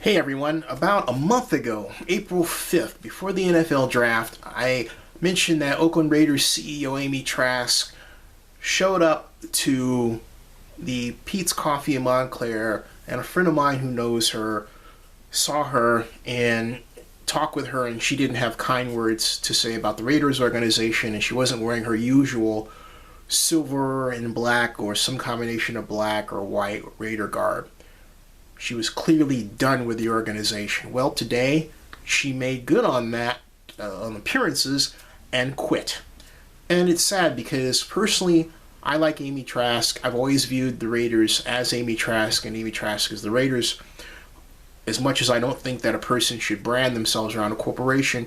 Hey everyone, about a month ago, April 5th, before the NFL draft, I mentioned that Oakland Raiders CEO Amy Trask showed up to the Pete's Coffee in Montclair, and a friend of mine who knows her saw her and talked with her, and she didn't have kind words to say about the Raiders organization, and she wasn't wearing her usual silver and black or some combination of black or white Raider garb. She was clearly done with the organization. Well, today she made good on that, on appearances, and quit. And it's sad because personally, I like Amy Trask. I've always viewed the Raiders as Amy Trask and Amy Trask as the Raiders. As much as I don't think that a person should brand themselves around a corporation,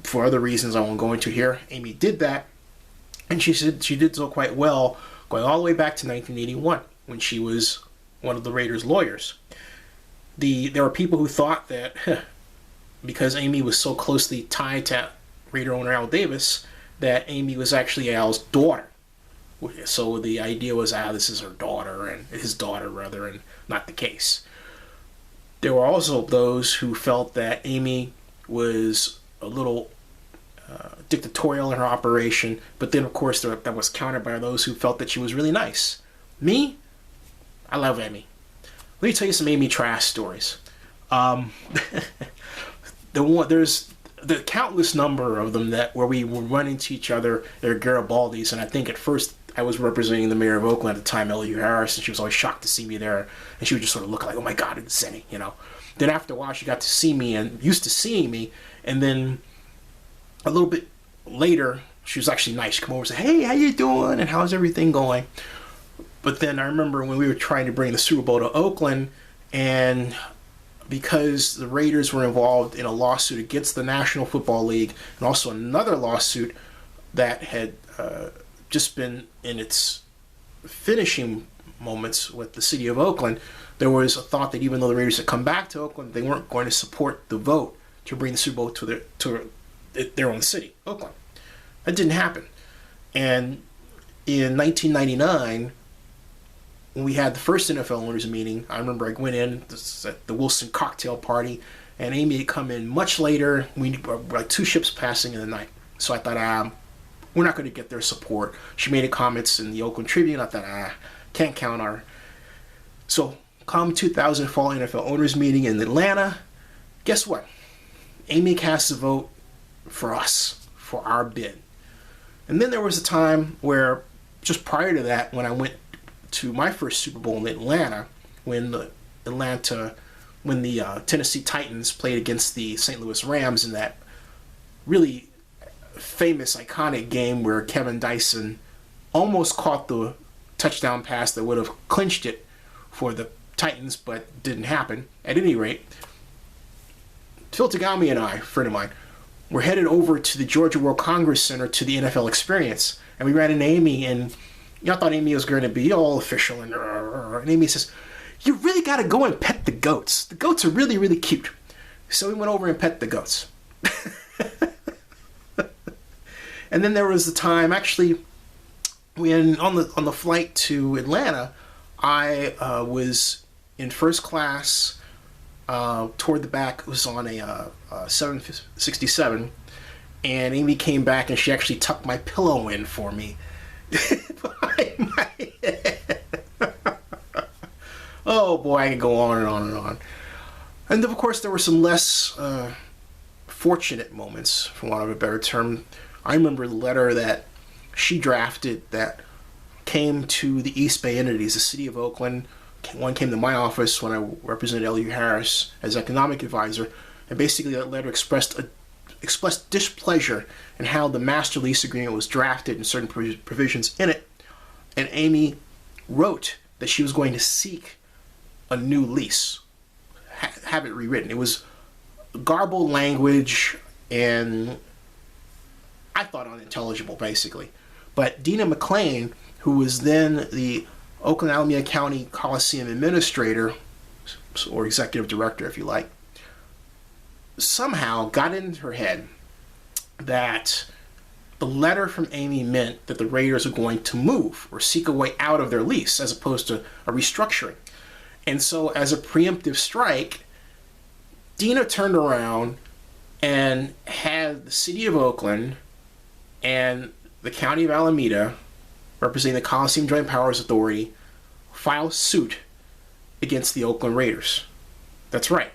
for other reasons I won't go into here, Amy did that. And she said she did so quite well, going all the way back to 1981 when she was one of the Raiders' lawyers. There were people who thought that because Amy was so closely tied to Raider owner Al Davis, that Amy was actually Al's daughter. So the idea was, this is her daughter, and his daughter rather, and not the case. There were also those who felt that Amy was a little dictatorial in her operation, but then of course that was countered by those who felt that she was really nice. Me, I love Amy. Let me tell you some Amy Trask stories. There's the countless number of them where we would run into each other. They're Garibaldi's, and I think at first I was representing the mayor of Oakland at the time, L.U. Harris, and she was always shocked to see me there, and she would just sort of look like, oh my God, it's Zenny, you know. Then after a while, she got to see me and used to seeing me, and then a little bit later, she was actually nice. She'd come over and say, hey, how you doing, and how's everything going? But then I remember when we were trying to bring the Super Bowl to Oakland, and because the Raiders were involved in a lawsuit against the National Football League, and also another lawsuit that had just been in its finishing moments with the city of Oakland, there was a thought that even though the Raiders had come back to Oakland, they weren't going to support the vote to bring the Super Bowl to their own city, Oakland. That didn't happen. And in 1999, when we had the first NFL owners meeting, I remember I went in at the Wilson cocktail party, and Amy had come in much later. We were like two ships passing in the night. So I thought, we're not going to get their support. She made comments in the Oakland Tribune. I thought, can't count on her. So come 2000 fall NFL owners meeting in Atlanta, guess what? Amy cast a vote for us, for our bid. And then there was a time where, just prior to that, when I went to my first Super Bowl in Atlanta, when the Tennessee Titans played against the St. Louis Rams in that really famous, iconic game where Kevin Dyson almost caught the touchdown pass that would have clinched it for the Titans, but didn't happen. At any rate, Phil Tagami and I, a friend of mine, were headed over to the Georgia World Congress Center to the NFL Experience, and we ran into Amy, and I thought Amy was going to be all official, and Amy says, you really got to go and pet the goats. The goats are really, really cute. So we went over and pet the goats. And then there was the time, actually, when on the flight to Atlanta, I was in first class toward the back. It was on a 767, and Amy came back and she actually tucked my pillow in for me behind my head. Oh boy, I could go on and on and on. And of course, there were some less fortunate moments, for want of a better term. I remember the letter that she drafted that came to the East Bay entities, the city of Oakland. One came to my office when I represented L.U. Harris as economic advisor, and basically that letter expressed displeasure in how the master lease agreement was drafted and certain provisions in it. And Amy wrote that she was going to seek a new lease, have it rewritten. It was garbled language, and I thought unintelligible, basically. But Dina McClain, who was then the Oakland Alameda County Coliseum administrator, or executive director, if you like, somehow got into her head that the letter from Amy meant that the Raiders are going to move or seek a way out of their lease as opposed to a restructuring. And so as a preemptive strike, Dina turned around and had the city of Oakland and the county of Alameda, representing the Coliseum Joint Powers Authority, file suit against the Oakland Raiders. That's right.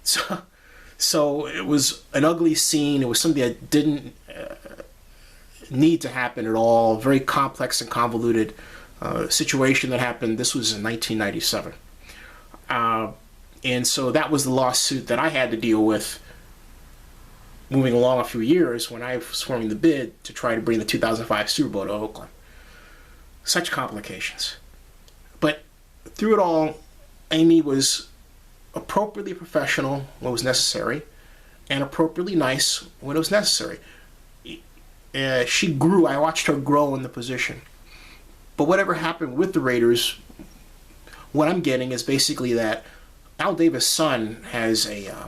So it was an ugly scene. It was something that didn't need to happen at all. Very complex and convoluted situation that happened. This was in 1997. And so that was the lawsuit that I had to deal with moving along a few years when I was forming the bid to try to bring the 2005 Super Bowl to Oakland. Such complications. But through it all, Amy was appropriately professional when it was necessary and appropriately nice when it was necessary. She grew. I watched her grow in the position. But whatever happened with the Raiders, what I'm getting is basically that Al Davis' son has a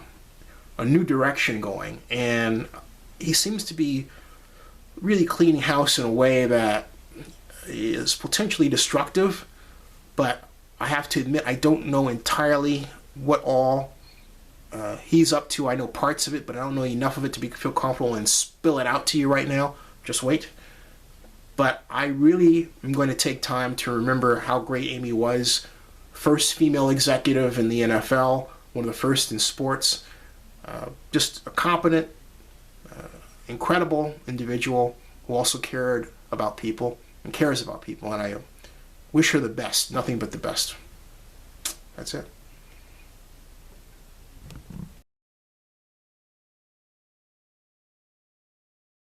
new direction going, and he seems to be really cleaning house in a way that is potentially destructive, but I have to admit I don't know entirely what all he's up to. I know parts of it, but I don't know enough of it to feel comfortable and spill it out to you right now. Just wait. But I really am going to take time to remember how great Amy was. First female executive in the NFL, one of the first in sports. Just a competent, incredible individual who also cared about people and cares about people. And I wish her the best, nothing but the best. That's it.